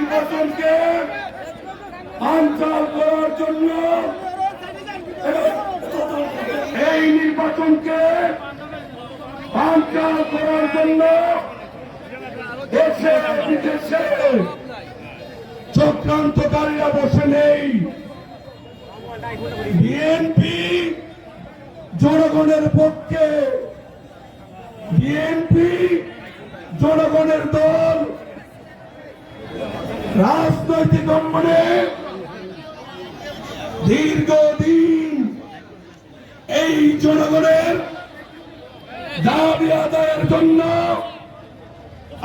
নির্বাচনকে বানচাল করার জন্য, এই নির্বাচনকে বানচাল করার জন্য দেশে বিদেশে চক্রান্তকারীরা বসে নেই। বিএনপি জনগণের পক্ষে, বিএনপি জনগণের দল। রাজনৈতিক অঙ্গনে দীর্ঘদিন এই জনগণের দাবি আদায়ের জন্য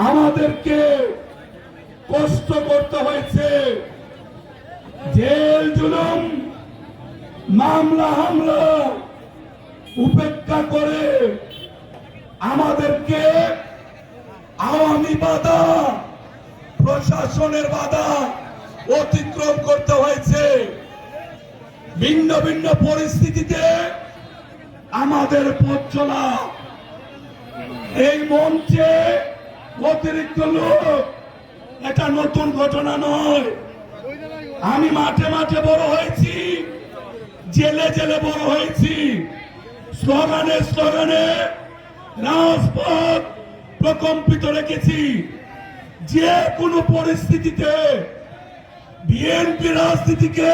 আমাদেরকে কষ্ট করতে হয়েছে। জেল জুলুম, মামলা হামলা উপেক্ষা করে আমাদেরকে আওয়ামী বাধা, প্রশাসনের বাধা অতিক্রম করতে হয়েছে। ভিন্ন ভিন্ন পরিস্থিতিতে আমাদের পথ চলা। এই মঞ্চে অতিরিক্ত লোক এটা নতুন ঘটনা নয়। আমি মাঠে মাঠে বড় হয়েছি, জেলে জেলে বড় হয়েছি, স্লোগানে স্লোগানে রাজপথ প্রকম্পিত রেখেছি। যে কোনো পরিস্থিতিতে বিএনপি রাজনীতিকে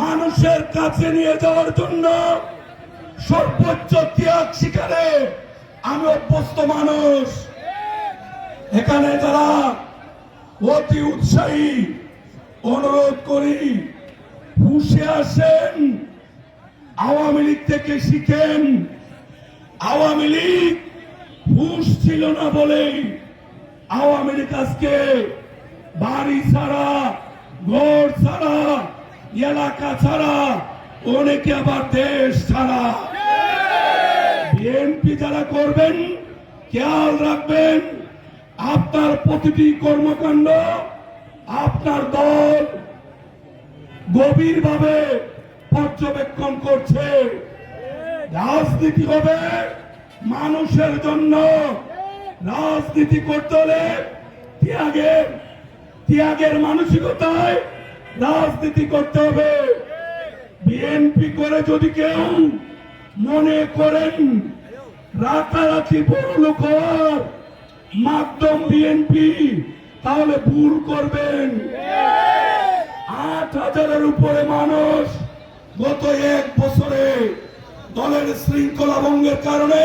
মানুষের কাছে নিয়ে যাওয়ার জন্য সর্বোচ্চ ত্যাগ শিকারে আমি অভ্যস্ত মানুষ। এখানে যারা অতি উৎসাহী, অনুরোধ করি হুঁশে আসেন, আওয়ামী লীগ থেকে শিখেন। আওয়ামী লীগ হুঁশ ছিল না বলেই আওয়ামী লীগ আজকে বাড়ি ছাড়া, ঘর ছাড়া, এলাকা ছাড়া, অনেকে আবার দেশ ছাড়া। বিএনপি যারা করবেন খেয়াল রাখবেন, আপনার প্রতিটি কর্মকাণ্ড আপনার দল গভীরভাবে পর্যবেক্ষণ করছে। রাজনীতি হবে মানুষের জন্য। রাজনীতি করতে হলে ত্যাগের মানসিকতায় রাজনীতি করতে হবে। বিএনপি করে যদি কেউ মনে করেন রাতারাতি বড় লোক হওয়ার মাধ্যম বিএনপি, তাহলে ভুল করবেন। 8,000-এর উপরে মানুষ গত 1 বছরে দলের শৃঙ্খলা ভঙ্গের কারণে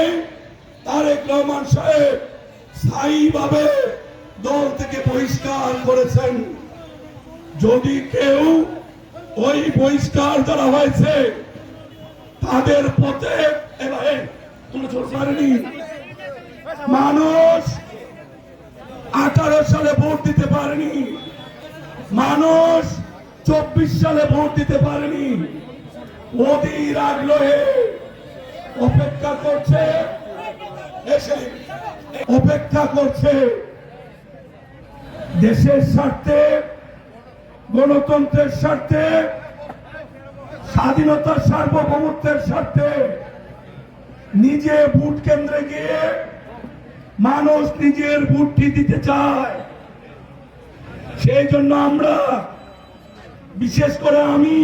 তারেক রহমান সাহেব স্থায়ীভাবে দল থেকে বহিষ্কার করেছেন। যদি কেউ ওই বহিষ্কার যারা হয়েছে তাদের পথে মানুষ 18 সালে ভোট দিতে পারেনি, মানুষ 24 সালে ভোট দিতে পারেনি। অধীর আগ্রহে অপেক্ষা করছে, অপেক্ষা করছে দেশের স্বার্থে, গণতন্ত্রের স্বার্থে, স্বাধীনতার সার্বভৌমত্বের স্বার্থে নিজে ভোট কেন্দ্রে গিয়ে মানুষ নিজের ভোটটি দিতে চায়। সেই জন্য আমরা, বিশেষ করে আমি,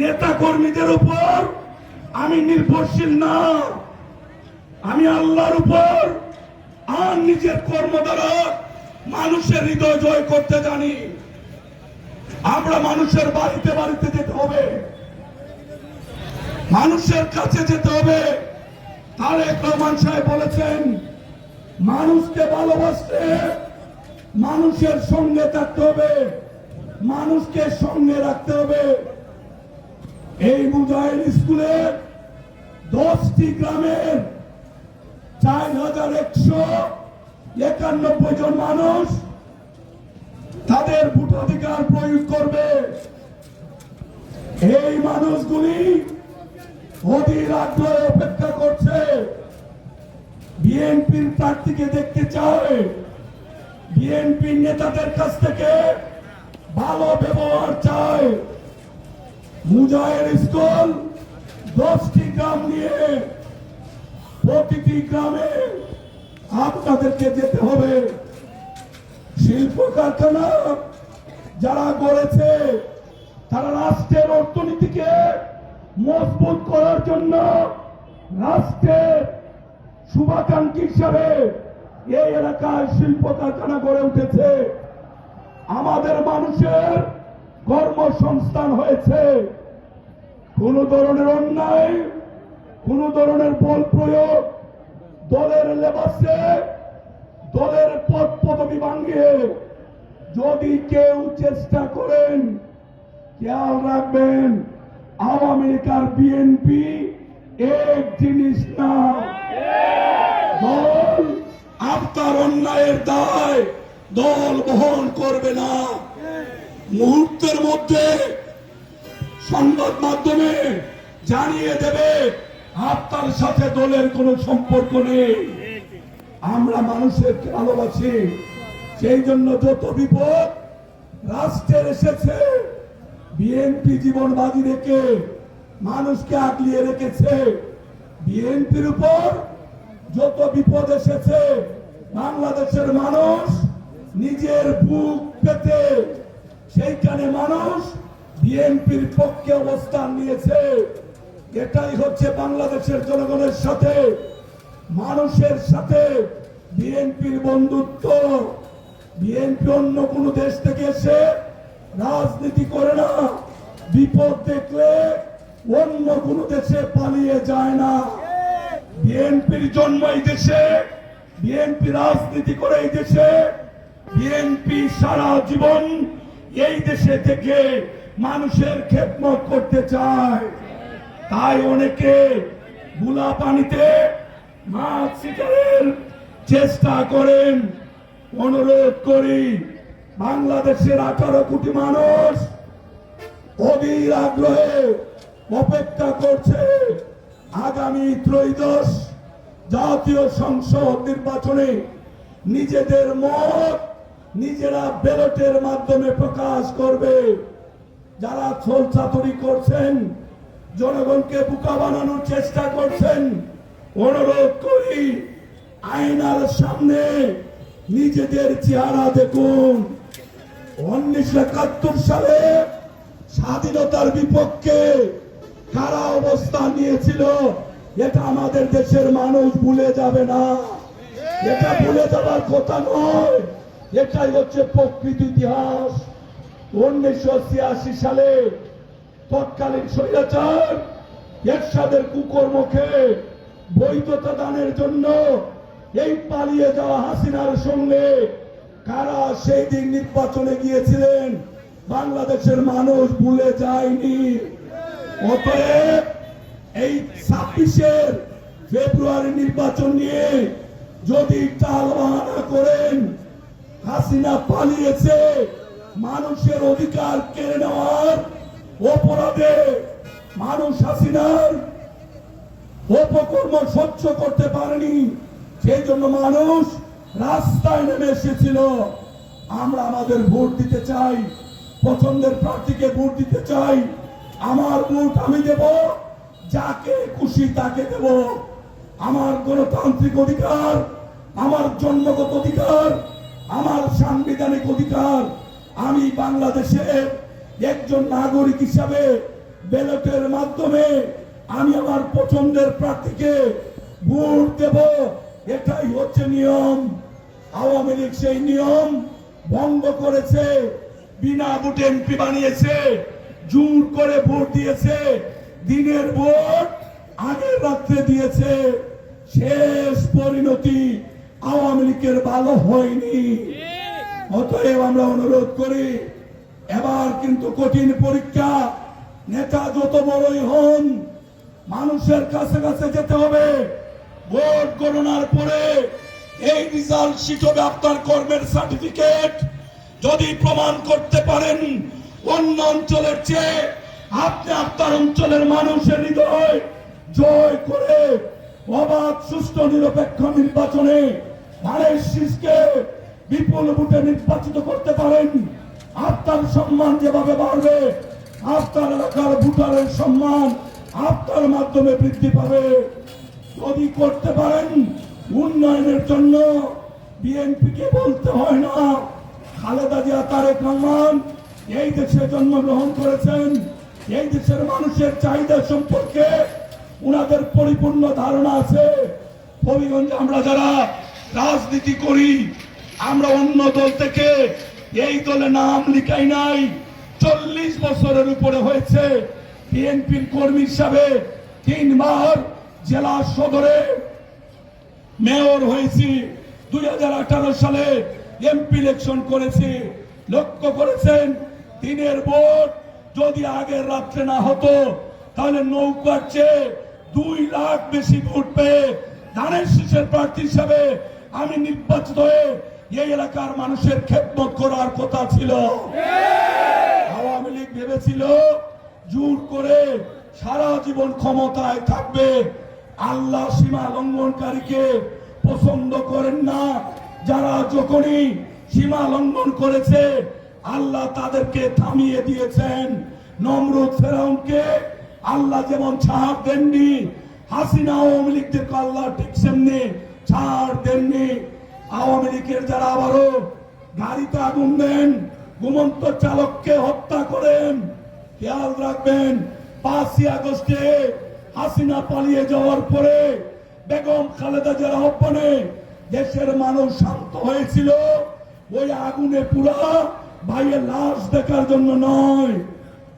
নেতা কর্মীদের উপর আমি নির্ভরশীল না। আমি আল্লাহর উপর আর নিজের কর্ম দ্বারা মানুষের হৃদয় জয় করতে জানি। আমরা মানুষের বাড়িতে বাড়িতে যেতে হবে, মানুষের কাছে যেতে হবে। তারেক রহমান সাহেব বলেছেন, মানুষকে ভালোবাসতে মানুষের সঙ্গে থাকতে হবে, মানুষকে সঙ্গে রাখতে হবে। এই মুজাহিদ স্কুলের 10টি গ্রামের 4,191 জন মানুষ তাদের ভোটাধিকার প্রয়োগ করবে। এই মানুষগুলি অধীর আগ্রহে অপেক্ষা করছে, বিএনপির প্রার্থীকে দেখতে চায়, বিএনপির নেতাদের কাছ থেকে ভালো ব্যবহার চায়। মুজাহিদ স্কুল 10টি গ্রাম নিয়ে প্রতিটি গ্রামে আপনাদেরকে যেতে হবে, শিল্প কারখানা যারা গড়েছে তারা রাষ্ট্রের অর্থনীতিকে মজবুত করার জন্য রাষ্ট্রের শুভাকাঙ্ক্ষী হিসাবে এই এলাকায় শিল্প কারখানা গড়ে উঠেছে। আমাদের মানুষের কর্মসংস্থান হয়েছে। কোন ধরনের অন্যায়, কোন ধরনের বল প্রয়োগ, দলের লেবাসে, দলের পদ পদবি ভাঙিয়ে যদি কেউ চেষ্টা করেন, খেয়াল রাখবেন আওয়ামী লীগ আর বিএনপি এক জিনিস না। দল আপনার অন্যায়ের দায় দল বহন করবে না। মুহূর্তের মধ্যে সংবাদ মাধ্যমে জানিয়ে দেবে আপনার সাথে দলের কোনো সম্পর্ক নেই। আমরা মানুষের ভালোবাসি, সেই জন্য যত বিপদ রাষ্ট্রের এসেছে, বিএনপি জীবন বাজি রেখে মানুষকে আগলিয়ে রেখেছে। বিএনপির উপর যত বিপদ এসেছে, বাংলাদেশের মানুষ নিজের বুক পেতে সেইখানে মানুষ বিএনপির পক্ষে অবস্থান নিয়েছে। এটাই হচ্ছে বাংলাদেশের জনগণের সাথে, মানুষের সাথে বিএনপির বন্ধুত্ব। বিএনপি অন্য কোন দেশ থেকে এসে রাজনীতি করে না। বিপদ দেখলে অন্য কোন দেশে পালিয়ে যায় না। বিএনপির জন্ম এই দেশে, বিএনপি রাজনীতি করে এই দেশে, বিএনপি সারা জীবন এই দেশে থেকে মানুষের খেদমত করতে চায়। তাই অনেকে বুলা পানিতে মাছ শিকারের চেষ্টা করেন। অনুরোধ করি, বাংলাদেশের 18 কোটি মানুষ অধীর আগ্রহে অপেক্ষা করছে আগামী ত্রয়োদশ জাতীয় সংসদ নির্বাচনে নিজেদের মত নিজেরা ব্যালটের মাধ্যমে প্রকাশ করবে। যারা ছলচাতুরি করছেন, জনগণকে বোকা বানানোর চেষ্টা করছেন, অনুরোধ করি আয়নার সামনে নিজেদের চেহারা দেখুন। 1971 সালে স্বাধীনতার বিপক্ষে কারা অবস্থান নিয়েছিল, এটা আমাদের দেশের মানুষ ভুলে যাবে না। এটা ভুলে যাওয়ার কথা নয়, এটাই হচ্ছে প্রকৃত ইতিহাস। 1986 সালে তৎকালীন স্বৈরাচার এরশাদের কুকর্মকে বৈধতা দানের জন্য এই পালিয়ে যাওয়া হাসিনার সঙ্গে কারা সেই দিন নির্বাচনে গিয়েছিলেন, বাংলাদেশের মানুষ ভুলে যায়নি। অতএব এই 26 ফেব্রুয়ারি নির্বাচন নিয়ে যদি টাল বাহানা করেন, হাসিনা পালিয়েছে, মানুষের অধিকার কেড়ে নেওয়ার অপরাধে মানুষ হাসিনার অপকর্ম সহ্য করতে পারেনি, সেই জন্য মানুষ রাস্তায় নেমে এসেছিল। আমরা আমাদের ভোট দিতে চাই, পছন্দের প্রার্থীকে ভোট দিতে চাই। আমার ভোট আমি দেব, যাকে খুশি তাকে দেব। আমার গণতান্ত্রিক অধিকার, আমার জন্মগত অধিকার, আমার সাংবিধানিক অধিকার। আমি বাংলাদেশের একজন নাগরিক হিসাবে ব্যালটের মাধ্যমে আমি আমার পছন্দের প্রার্থীকে ভোট দেব। এটাই হচ্ছে নিয়ম। আওয়ামী লীগ সেই নিয়ম ভঙ্গ করেছে, বিনা ভোটে এমপি বানিয়েছে, জোর করে ভোট দিয়েছে, দিনের ভোট আগের রাত্রে দিয়েছে। শেষ পরিণতি আওয়ামী লীগের ভালো হয়নি। অতএব আমরা অনুরোধ করি, এবার কিন্তু কঠিন পরীক্ষা। নেতা যত বড়ই হন, মানুষের কাছে কাছে যেতে হবে। ভোট গণনার পরে এই রেজাল্ট শিট হবে আপনার কর্মের সার্টিফিকেট। যদি প্রমাণ করতে পারেন অন্য অঞ্চলের চেয়ে আপনি আপনার অঞ্চলের মানুষের হৃদয় জয় করে অবাধ সুষ্ঠু নিরপেক্ষ নির্বাচনে ধানের শীষকে বিপুল ভোটে নির্বাচিত করতে পারেন, আপনার সম্মান যেভাবে বাড়বে, আপনার এলাকার ভোটারের সম্মান আপনার মাধ্যমে বৃদ্ধি পাবে। যদি করতে পারেন, উন্নয়নের জন্য বিএনপিকে বলতে হয় না খালেদা জিয়া তারেক রহমান এই দেশে জন্মগ্রহণ করেছেন। এই দেশের মানুষের চাহিদা সম্পর্কে উনাদের পরিপূর্ণ ধারণা আছে। হবিগঞ্জে আমরা যারা রাজনীতি করি, আমরা অন্য দল থেকে এই দলে নাম লিখাই নাই। 40 বছরের উপরে হয়েছে বিএনপির কর্মী হিসাবে 3 বার জেলা সদরে মেয়র হয়েছি। 2018 সালে এমপি ইলেকশন করেছি। লক্ষ্য করেছেন দিনের ভোট যদি আগের রাত্রে না হতো তাহলে নৌকার চেয়ে 2 লাখ বেশি ভোট পেয়ে ধানের শীষের প্রার্থী হিসাবে আমি নির্বাচিত হয়ে এই এলাকার মানুষের খেদমত করার কথা ছিল। আওয়ামী লীগ ভেবেছিল জোর করে সারা জীবন ক্ষমতায় থাকবে। আল্লাহ সীমা লঙ্ঘনকারীকে পছন্দ করেন না। যারা যখনই সীমা লঙ্ঘন করেছে আল্লাহ তাদেরকে থামিয়ে দিয়েছেন। নমরুদ ফেরাউনকে আল্লাহ যেমন ছাড় দেননি, হাসিনা আওয়ামী লীগদেরকে আল্লাহ ঠিক সেমনি ছাড় দেননি। আওয়ামী লীগের যারা আবারও গাড়িতে আগুন দেন, ঘুমন্ত চালককে হত্যা করেন, খেয়াল রাখবেন 5ই আগস্টে হাসিনা পালিয়ে যাওয়ার পরে বেগম খালেদা জিয়ার আহ্বানে দেশের মানুষ শান্ত হয়েছিল। ওই আগুনে পুরা ভাইয়ের লাশ দেখার জন্য নয়।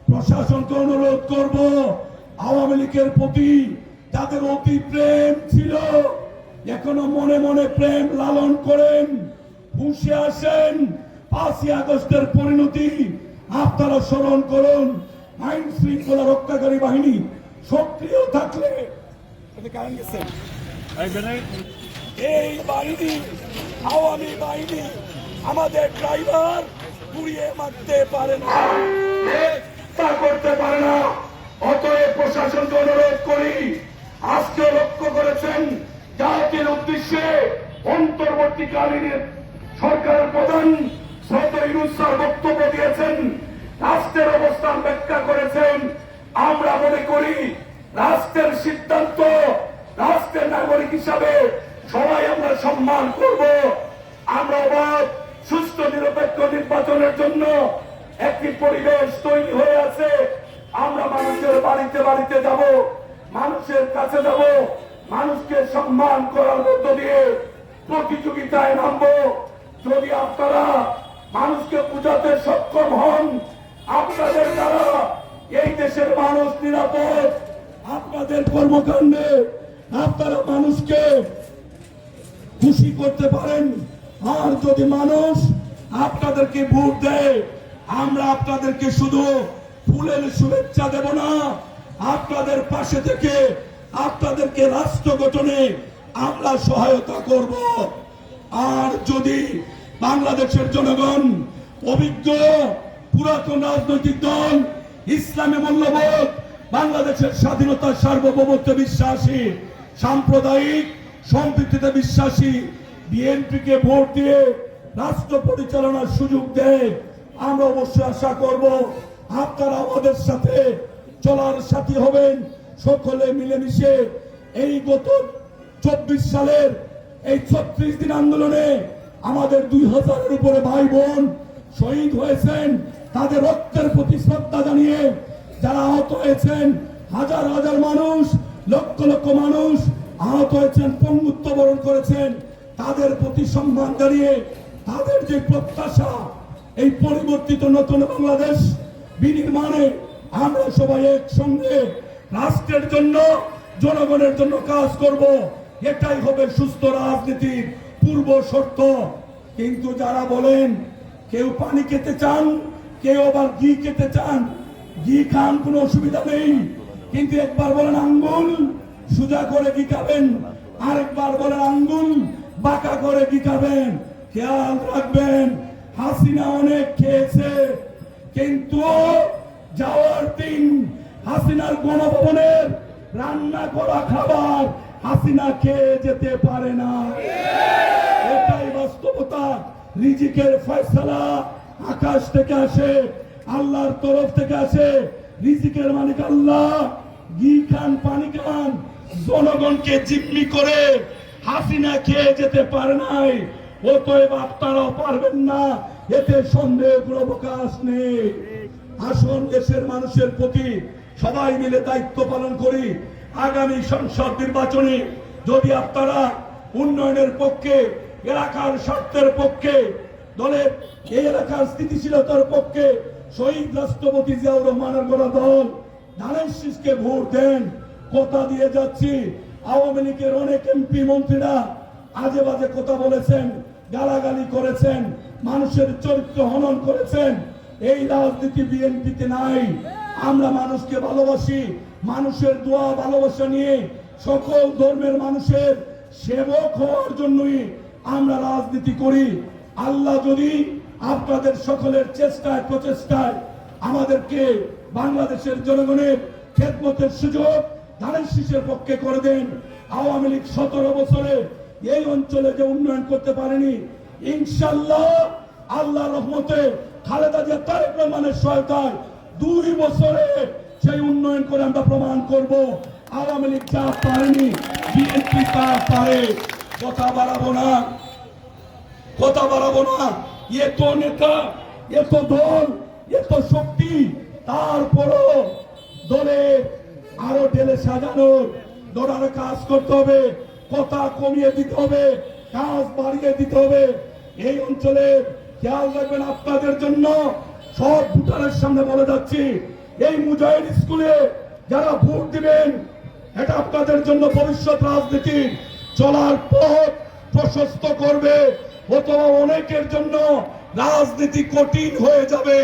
প্রশাসনকে অনুরোধ করব, আওয়ামী লীগের প্রতি যাদের অতি প্রেম ছিল এখনো মনে মনে প্রেম লালন করেন, হুঁশে আসেন। 5ই আগস্টের পরিণতি আপনারা স্মরণ করুন। আইন শৃঙ্খলা রক্ষাকারী বাহিনী সক্রিয় থাকলে এই বাহিনী, আওয়ামী বাহিনী আমাদের ড্রাইভার পুড়িয়ে মারতে পারে না, তা করতে পারে না। অতএব প্রশাসনকে অনুরোধ করি, আজকে লক্ষ্য করেছেন জাতির উদ্দেশ্যে অন্তর্বর্তীকালীন সরকারের প্রধান সরকার ইউনূস স্যার বক্তব্য দিয়েছেন, রাষ্ট্রের অবস্থান ব্যাখ্যা করেছেন। আমরা মনে করি রাষ্ট্রের সিদ্ধান্ত, রাষ্ট্রের নাগরিক হিসাবে সবাই আমরা সম্মান করব। আমরা অবাধ সুষ্ঠু নিরপেক্ষ নির্বাচনের জন্য একটি পরিবেশ তৈরি হয়ে আছে। আমরা মানুষের বাড়িতে বাড়িতে যাব, মানুষের কাছে যাব, মানুষকে সম্মান করার মধ্য দিয়ে প্রতিযোগিতায় নামবো। যদি আপনারা মানুষকে বোঝাতে সক্ষম হন, আপনাদের দ্বারা এই দেশের মানুষ নিরাপদ। আপনাদের কর্মকাণ্ডে আপনারা মানুষকে খুশি করতে পারেন। আর যদি মানুষ আপনাদেরকে ভোট দেয়, আমরা আপনাদেরকে শুধু ফুলের শুভেচ্ছা দেব না, আপনাদের পাশে থেকে আপনাদেরকে রাষ্ট্র গঠনে আমরা সহায়তা করব। আর যদি বাংলাদেশের জনগণ অভিজ্ঞ পুরাতন রাজনৈতিক দল, ইসলামী মূল্যবোধ, বাংলাদেশের স্বাধীনতা সার্বভৌমত্ব বিশ্বাসী, সাম্প্রদায়িক সম্প্রীতিতে বিশ্বাসী বিএনপিকে ভোট দিয়ে রাষ্ট্র পরিচালনার সুযোগ দেয়, আমরা অবশ্যই আশা করব আপনারা আমাদের সাথে চলার সাথী হবেন। সকলে মিলেমিশে এই গত 24 সালের এই 36 দিন আন্দোলনে আমাদের 2000-এর উপরে ভাই বোন শহীদ হয়েছেন। তাদের রক্তের প্রতি শ্রদ্ধা জানিয়ে যারা আহত হয়েছেন, হাজার হাজার মানুষ, লক্ষ লক্ষ মানুষ আহত হয়েছেন, পঙ্গুত্ব বরণ করেছেন, তাদের প্রতি সম্মান জানিয়ে তাদের যে প্রত্যাশা এই পরিবর্তিত নতুন বাংলাদেশ বিনির্মাণে আমরা সবাই একসঙ্গে রাষ্ট্রের জন্য, জনগণের জন্য কাজ করব। এটাই হবে সুস্থ রাজনীতির পূর্ব শর্ত। কিন্তু যারা বলেন কেউ পানি খেতে চান, কেউ আবার ঘি খেতে চান, ঘি খান কোনো অসুবিধা নেই, কিন্তু একবার বলেন আঙ্গুল সোজা করে ঘি খাবেন, আরেকবার বলেন আঙ্গুল বাঁকা করে ঘি খাবেন। খেয়াল রাখবেন, হাসিনা অনেক খেয়েছে, কিন্তু যাওয়ার দিন হাসিনার গণভবনের রান্না করা খাবার হাসিনা খেয়ে যেতে পারে না। এটাই বাস্তবতা। রিজিকের ফয়সালা আকাশ থেকে আসে, আল্লাহর তরফ থেকে আসে। রিজিকের মালিক আল্লাহ। ঘি খান, পানি খান, জনগণকে জিম্মি করে হাসিনা খেয়ে যেতে পারে নাই। অতএব আপনারাও পারবেন না। এতে সন্দেহের কোনো অবকাশ নেই। আসুন দেশের মানুষের প্রতি সবাই মিলে দায়িত্ব পালন করি। আগামী সংসদ নির্বাচনে যদি আপনারা উন্নয়নের পক্ষে, এলাকার স্বার্থের পক্ষে, দলের এই এলাকার স্থিতিশীলতার পক্ষে শহীদ রাষ্ট্রপতি জিয়াউর রহমানের গড়া দল ধানের শীষকে ভোট দেন। কথা দিয়ে যাচ্ছি, আওয়ামী লীগের অনেক এমপি মন্ত্রীরা আজে বাজে কথা বলেছেন, গালাগালি করেছেন, মানুষের চরিত্র হনন করেছেন। এই রাজনীতি বিএনপিতে নাই। আমরা মানুষকে ভালোবাসি, মানুষের দোয়া ভালোবাসা নিয়ে সকল ধর্মের মানুষের সেবক হওয়ার জন্যই আমরা রাজনীতি করি। আল্লাহ যদি আপনাদের সকলের চেষ্টায় প্রচেষ্টায় আমাদেরকে বাংলাদেশের জনগণের খেদমতের সুযোগ ধানের শীষের পক্ষে করে দেন, আওয়ামী লীগ 17 বছরে এই অঞ্চলে যে উন্নয়ন করতে পারেনি, ইনশাআল্লাহ আল্লাহর রহমতে খালেদা জিয়া তারেক রহমানের সহায়তায় 2 বছরে সেই উন্নয়ন করে আমরা প্রমাণ করব আওয়ামী লীগ যা পারেনি বিএনপি তা পারে। কথা বাড়াবো না, কথা বাড়াবো না। এত নেতা, এত দল, এত শক্তি, তারপরও দলে আরো ঢেলে সাজানোর দৌড়ানো কাজ করতে হবে। কথা কমিয়ে দিতে হবে, কাজ বাড়িয়ে দিতে হবে। এই অঞ্চলে খেয়াল রাখবেন, আপনাদের জন্য সব ভোটারের সামনে বলে যাচ্ছি, এই মুজাহিদ স্কুলে যারা ভোট দিবেন, এটা আপনাদের জন্য ভবিষ্যৎ রাজনীতি চলার পথ প্রশস্ত করবে, অথবা অনেকের জন্য রাজনীতি কঠিন হয়ে যাবে।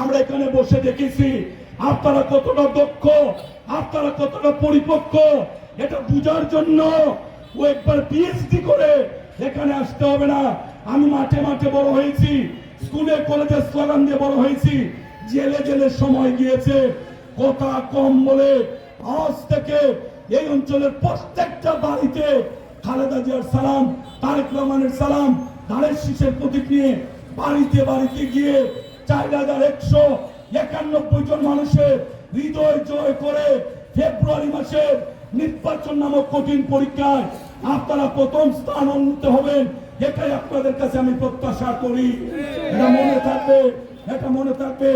আমরা এখানে বসে দেখেছি আপনারা কতটা দক্ষ, আপনারা কতটা পরিপক্ক, এটা বুঝার জন্য ও একবার পিএইচডি করে এখানে আসতে হবে না। আমি মাঠে মাঠে বড় হয়েছি, স্কুলে কলেজে স্লোগান দিয়ে বড় হয়েছি, জেলে জেলে সময় গিয়েছে। কথা কম বলে আজ থেকে এই অঞ্চলের প্রত্যেকটা বাড়িতে খালেদা জিয়ার সালাম, তারেক রহমানের সালাম, ধানের শীষের প্রতীক নিয়ে বাড়িতে বাড়িতে গিয়ে 4191 জন মানুষের হৃদয় জয় করে ফেব্রুয়ারি মাসের নির্বাচন নামক কঠিন পরীক্ষায় আপনারা প্রথম স্থান উন্নীত হবেন, এটাই আপনাদের কাছে আমি প্রত্যাশা করি। এটা মনে থাকবে, এটা মনে থাকবে।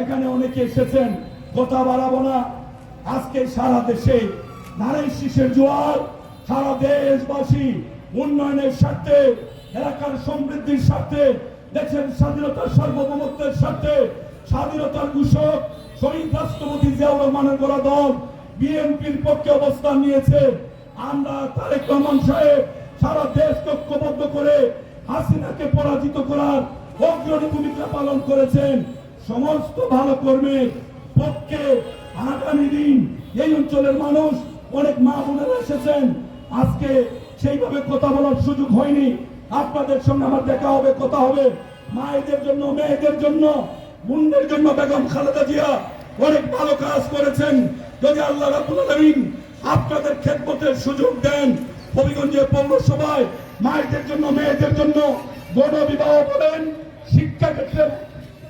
এখানে অনেকে এসেছেন, কথা বাড়াবো না। আজকে সারা দেশে ধানের শীষের জোয়ার, সারা দেশবাসী উন্নয়নের স্বার্থে, এলাকার সমৃদ্ধির স্বার্থে, দেশের স্বাধীনতার সার্বভৌমত্বের স্বার্থে, স্বাধীনতার ঘোষক শহীদ রাষ্ট্রপতি জিয়াউর রহমানের গড়া দল বিএনপির পক্ষে অবস্থান নিয়েছে। আমরা তারেক রহমান সাহেব সারা দেশকে ঐক্যবদ্ধ করে হাসিনাকে পরাজিত করার অগ্রণী ভূমিকা পালন করেছেন। সমস্ত ভালো কর্মের পক্ষে আগামী দিন এই অঞ্চলের মানুষ, অনেক মা বোনেরা এসেছেন, আজকে সেইভাবে কথা বলার সুযোগ হয়নি। আপনাদের সঙ্গে আমার দেখা হবে, কথা হবে। মায়েদের জন্য, মেয়েদের জন্য, বোনদের জন্য বেগম খালেদা জিয়া অনেক ভালো কাজ করেছেন। যদি আল্লাহ রাব্বুল আলামিন আপনাদের খেদমতের সুযোগ দেন, হবিগঞ্জে পৌরসভায় মায়েদের জন্য, মেয়েদের জন্য গণবিবাহ বলেন, শিক্ষা ক্ষেত্রে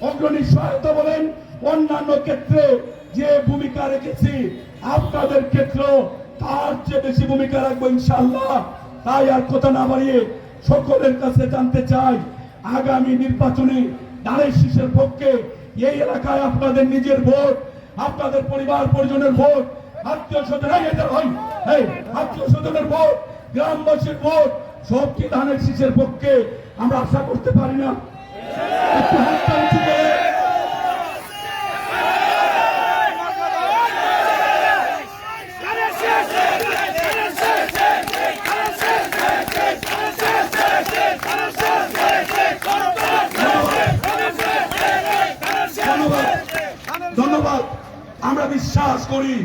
অগ্রণী সহায়তা বলেন, অন্যান্য ক্ষেত্রে যে ভূমিকা রেখেছি আপনাদের ক্ষেত্র তার চেয়ে বেশি ভূমিকা রাখবো ইনশাআল্লাহ। তাই আর কথা না বাড়িয়ে সকলের কাছে জানতে চাই, আগামী নির্বাচনে ধানের শীষের পক্ষে এই এলাকায় আপনাদের নিজের ভোট, আপনাদের পরিবার পরিজনের ভোট, আত্মীয় স্বজনের ভোট, গ্রামবাসীর ভোট, সব কি ধানের শীষের পক্ষে আমরা আশা করতে পারি না? একটু হাতটা উঁচু করে ধন্যবাদ। আমরা বিশ্বাস করি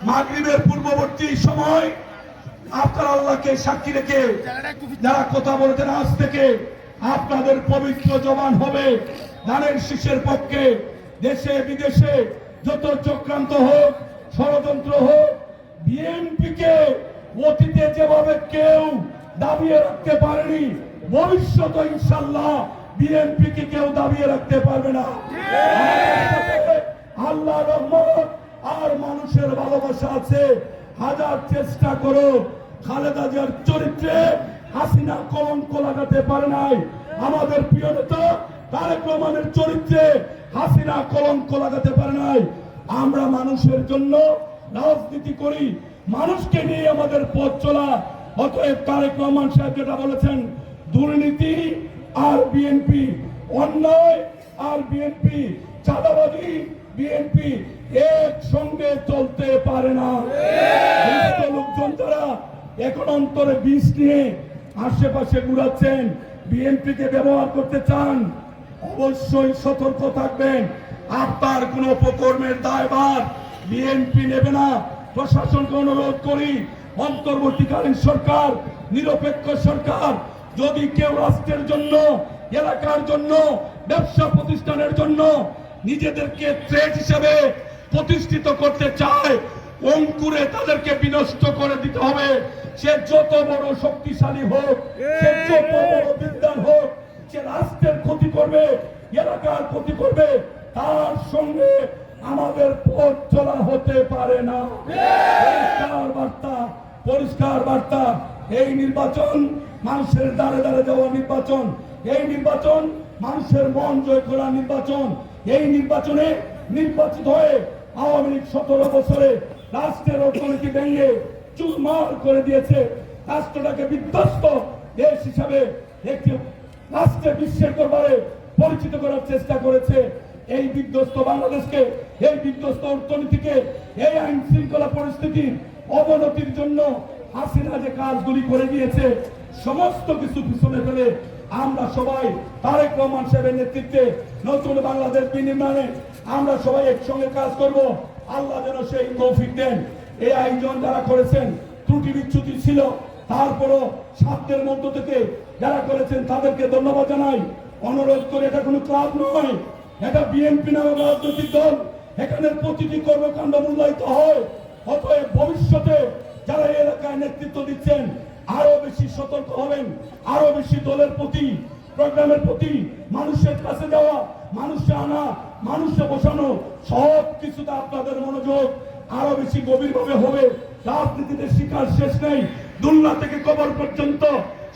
মাগরিবের পূর্ববর্তী সময় আপনারা আল্লাহকে সাক্ষী রেখে যারা কথা বলতেন, আজ থেকে আপনাদের পবিত্র জবান হবে ধানের শীষের পক্ষে। দেশে বিদেশে যত চক্রান্ত হোক, ষড়যন্ত্র হোক, বিএনপিকে অতীতে যেভাবে কেউ দাবিয়ে রাখতে পারেনি, ভবিষ্যতে ইনশাআল্লাহ বিএনপিকে কেউ দাবিয়ে রাখতে পারবে না। আল্লাহর রহমত আর মানুষের ভালোবাসা আছে। হাজার চেষ্টা করো, খালেদা জিয়ার চরিত্রে হাসিনা কলঙ্ক লাগাতে পারে নাই। আমাদের প্রিয় নেতা তারেক রহমানের চরিত্রে হাসিনা কলঙ্ক লাগাতে পারে নাই। আমরা মানুষের জন্য রাজনীতি করি, মানুষকে নিয়ে আমাদের পথ চলা। অতএব তারেক রহমান সাহেব যেটা বলেছেন, দুর্নীতি আর বিএনপি, অন্যায় আর বিএনপি, চাঁদাবাদী বিএনপি একসঙ্গে চলতে পারে না। লোকজন যারা এখন অন্তরে বিষ নিয়ে আশেপাশে ঘুরাচ্ছেন, বিএনপিকে ব্যবহার করতে চান, অবশ্যই সতর্ক থাকবেন। আপনার কোন উপকর্মের দায়ভার বিএনপি নেবে না। প্রশাসনকে অনুরোধ করি, অন্তর্বর্তীকালীন সরকার, নিরপেক্ষ সরকার, যদি কেউ রাষ্ট্রের জন্য, এলাকার জন্য, ব্যবসা প্রতিষ্ঠানের জন্য নিজেদেরকে থ্রেট হিসেবে প্রতিষ্ঠিত করতে চায়, অঙ্কুরে তাদেরকে বিনষ্ট করে দিতে হবে। সে যত বড় শক্তিশালী হোক, সে যত বড় বিদ্যান হোক, সে রাষ্ট্রের ক্ষতি করবে, এলাকার ক্ষতি করবে, তার সঙ্গে আমাদের পথ চলা হতে পারে না। পরিষ্কার বার্তা, পরিষ্কার বার্তা। এই নির্বাচন মানুষের দ্বারে দ্বারে যাওয়া নির্বাচন, এই নির্বাচন মানুষের মন জয় করা নির্বাচন। এই নির্বাচনে নির্বাচিত হয়ে আওয়ামী লীগ 17 বছরে রাষ্ট্রের অর্থনীতি ভেঙে চুরমার করে দিয়েছে, রাষ্ট্রটাকে বিধ্বস্ত দেশ হিসাবে একটি রাষ্ট্রে বিশ্বের দরবারে পরিচিত করার চেষ্টা করেছে। এই বিধ্বস্ত বাংলাদেশকে, এই বিধ্বস্ত অর্থনীতিকে, এই আইন শৃঙ্খলা পরিস্থিতির অবনতির জন্য হাসিনা যে কাজগুলি করে দিয়েছে, সমস্ত কিছু পিছনে ফেলে আমরা সবাই তারেক রহমান সাহেবের নেতৃত্বে নতুন বাংলাদেশ বিনির্মাণে আমরা সবাই একসঙ্গে কাজ করব। আল্লাহ যেন সেই তৌফিক দেন। এই আয়োজন যারা করেছেন, ত্রুটি বিচ্যুতি ছিল, তারপরও সাধ্যের মধ্য থেকে যারা করেছেন তাদেরকে ধন্যবাদ জানাই। অনুরোধ করে, এটা কোনো ক্লাব নয়, এটা বিএনপি নামক রাজনৈতিক দল, এখানে প্রতিটি কর্মকাণ্ড মূল্যায়িত হয়। অতএব ভবিষ্যতে যারা এই এলাকায় নেতৃত্ব দিচ্ছেন, আরো বেশি সতর্ক হবেন, আরো বেশি দলের প্রতি, প্রোগ্রামের প্রতি, মানুষের কাছে যাওয়া, মানুষে আনা, মানুষে বসানো, সব কিছুতে আপনাদের মনোযোগ আরো বেশি গভীরভাবে হবে। রাজনীতিতে শিকার শেষ নেই, দুনিয়া থেকে কবর পর্যন্ত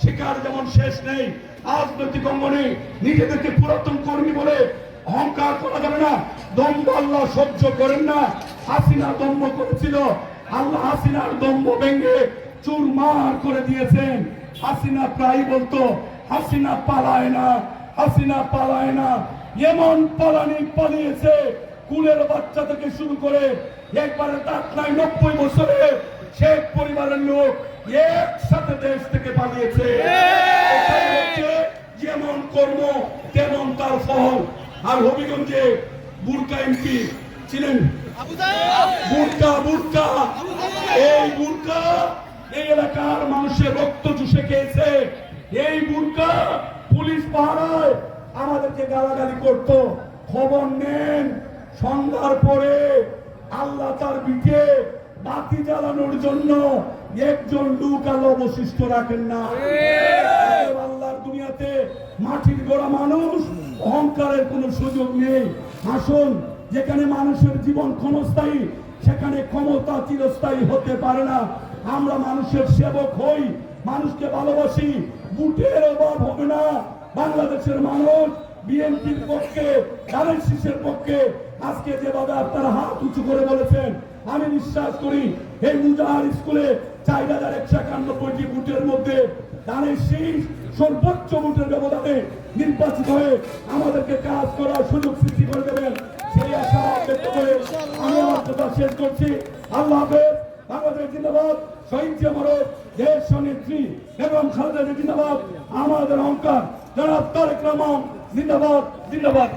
শিকার যেমন শেষ নেই। রাজনৈতিক অঙ্গনে নিজেদেরকে পুরাতন কর্মী বলে অহংকার করা যাবে না। দম্ভ আল্লাহ সহ্য করেন না। হাসিনা দম্ভ করেছিল, আল্লাহ হাসিনার দম্ভ ভেঙে চুরমার করে দিয়েছেন। হাসিনা প্রায় বলতো, হাসিনা পালায় না, হাসিনা পালায় না। এমন পালানি পালিয়েছে, কুলের বাচ্চা থেকে শুরু করে একবারে তার নাই 90 বছরে শেখ পরিবারের লোক একসাথে দেশ থেকে পালিয়েছে। যেমন কর্ম তেমন তার ফল। আর হবিগঞ্জে বুরকা এমপি ছিলেন, বুরকা বুরকা, এই বুরকা এই এলাকার মানুষের রক্ত চুষে খেয়েছে। এই বুরকা পুলিশ পাহারায় আমাদেরকে গালাগালি করত। খবর নেন, সন্ধ্যার পরে আল্লাহ তার বিটে বাতি জ্বালানোর জন্য একজন লোক আল্লাহ অবশিষ্ট রাখেন না। আল্লাহর দুনিয়াতে মাটির গড়া মানুষ, অহংকারের কোনো সুযোগ নেই। আসুন, যেখানে মানুষের জীবন ক্ষণস্থায়ী, সেখানে ক্ষমতা চিরস্থায়ী হতে পারে না। আমরা মানুষের সেবক হই, মানুষকে ভালোবাসি, বুটের অভাব হবে না। বাংলাদেশের মানুষ বিএনপির পক্ষে, ধানের শীষের পক্ষে। আজকে যেভাবে আপনারা হাত উঁচু করে বলেছেন, আমি বিশ্বাস করি এই মুজাহার স্কুলে 4191টি বুটের মধ্যে ধানের শীষ সর্বোচ্চ বুটের ব্যবধানে নির্বাচিত হয়ে আমাদেরকে কাজ করার সুযোগ সৃষ্টি করে দেবেন, সেই আশা ব্যক্ত করে আমি আমার কথা শেষ করছি। আল্লাহ হাফেজ। বাংলাদেশ জিন্দাবাদ। শহীদ জিয়ামরদ, দেশ নেত্রী এবং খালেদা জিন্দাবাদ। আমাদের অহংকার জনাব তারেক রহমান জিন্দাবাদ, জিন্দাবাদ।